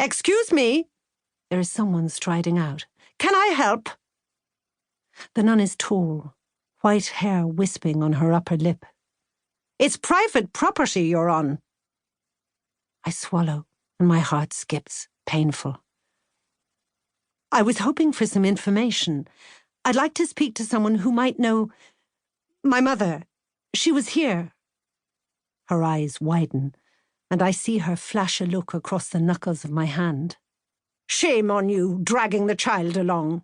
Excuse me. There is someone striding out. Can I help? The nun is tall, white hair wisping on her upper lip. It's private property you're on. I swallow, and my heart skips, painful. I was hoping for some information. I'd like to speak to someone who might know... My mother. She was here. Her eyes widen, and I see her flash a look across the knuckles of my hand. Shame on you, dragging the child along.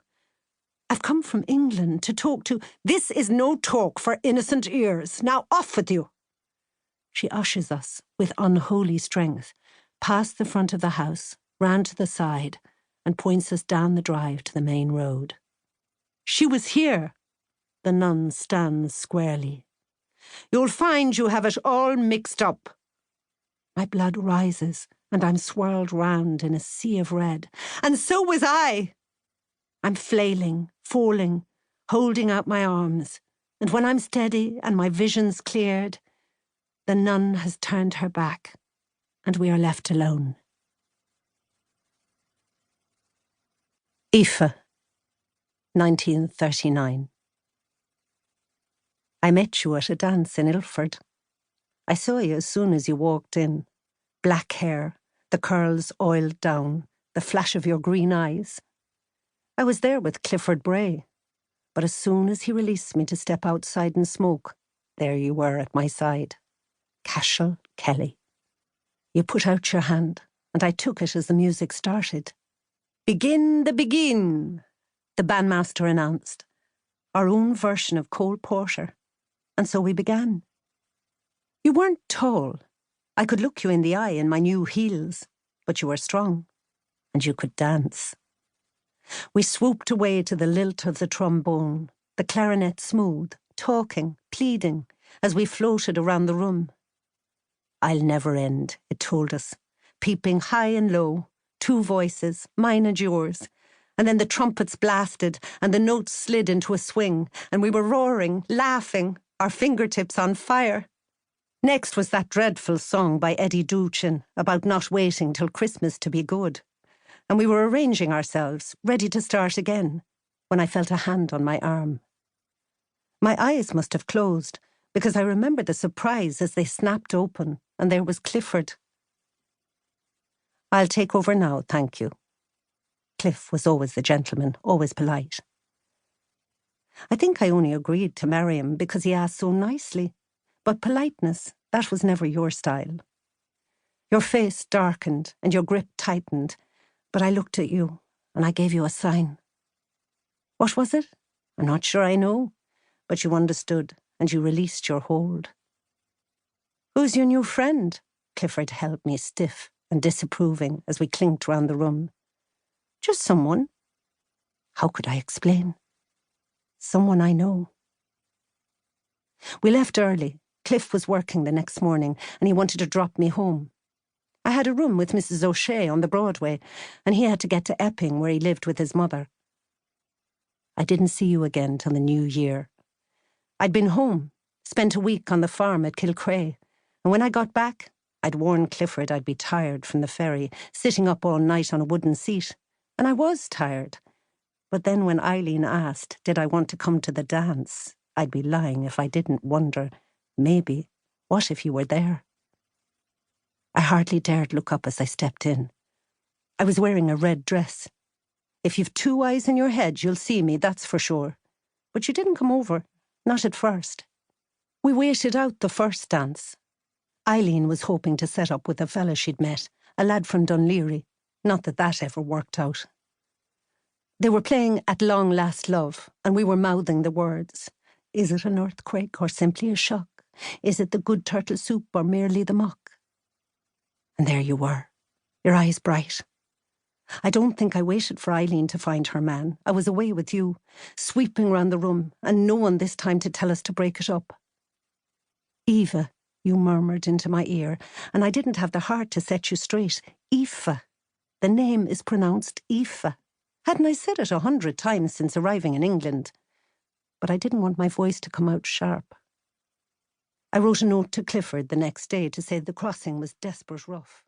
I've come from England to talk to... This is no talk for innocent ears. Now off with you. She ushers us, with unholy strength, past the front of the house, round to the side, and points us down the drive to the main road. She was here. The nun stands squarely. You'll find you have it all mixed up. My blood rises, and I'm swirled round in a sea of red. And so was I. I'm flailing, falling, holding out my arms, and when I'm steady and my vision's cleared, the nun has turned her back, and we are left alone. Aoife, 1939. I met you at a dance in Ilford. I saw you as soon as you walked in. Black hair, the curls oiled down, the flash of your green eyes. I was there with Clifford Bray, but as soon as he released me to step outside and smoke, there you were at my side. Cashel Kelly. You put out your hand, and I took it as the music started. Begin the begin, the bandmaster announced. Our own version of Cole Porter. And so we began. You weren't tall. I could look you in the eye in my new heels, but you were strong, and you could dance. We swooped away to the lilt of the trombone, the clarinet smooth, talking, pleading, as we floated around the room. I'll never end, it told us, peeping high and low, two voices, mine and yours, and then the trumpets blasted and the notes slid into a swing, and we were roaring, laughing, our fingertips on fire. Next was that dreadful song by Eddie Duchin about not waiting till Christmas to be good. And we were arranging ourselves, ready to start again, when I felt a hand on my arm. My eyes must have closed, because I remember the surprise as they snapped open, and there was Clifford. I'll take over now, thank you. Cliff was always the gentleman, always polite. I think I only agreed to marry him because he asked so nicely, but politeness, that was never your style. Your face darkened and your grip tightened, but I looked at you, and I gave you a sign. What was it? I'm not sure I know, but you understood, and you released your hold. Who's your new friend? Clifford held me stiff and disapproving as we clinked round the room. Just someone. How could I explain? Someone I know. We left early. Cliff was working the next morning, and he wanted to drop me home. I had a room with Mrs. O'Shea on the Broadway, and he had to get to Epping, where he lived with his mother. I didn't see you again till the new year. I'd been home, spent a week on the farm at Kilcrea, and when I got back, I'd warned Clifford I'd be tired from the ferry, sitting up all night on a wooden seat, and I was tired. But then when Eileen asked, did I want to come to the dance, I'd be lying if I didn't wonder, maybe, what if you were there? I hardly dared look up as I stepped in. I was wearing a red dress. If you've two eyes in your head, you'll see me, that's for sure. But you didn't come over, not at first. We waited out the first dance. Eileen was hoping to set up with a fella she'd met, a lad from Dunleary. Not that that ever worked out. They were playing At Long Last Love, and we were mouthing the words. Is it an earthquake or simply a shock? Is it the good turtle soup or merely the muck? And there you were, your eyes bright. I don't think I waited for Eileen to find her man. I was away with you, sweeping round the room, and no one this time to tell us to break it up. Eva, you murmured into my ear, and I didn't have the heart to set you straight. Aoife. The name is pronounced Aoife. Hadn't I said it 100 times since arriving in England? But I didn't want my voice to come out sharp. I wrote a note to Clifford the next day to say the crossing was desperate rough.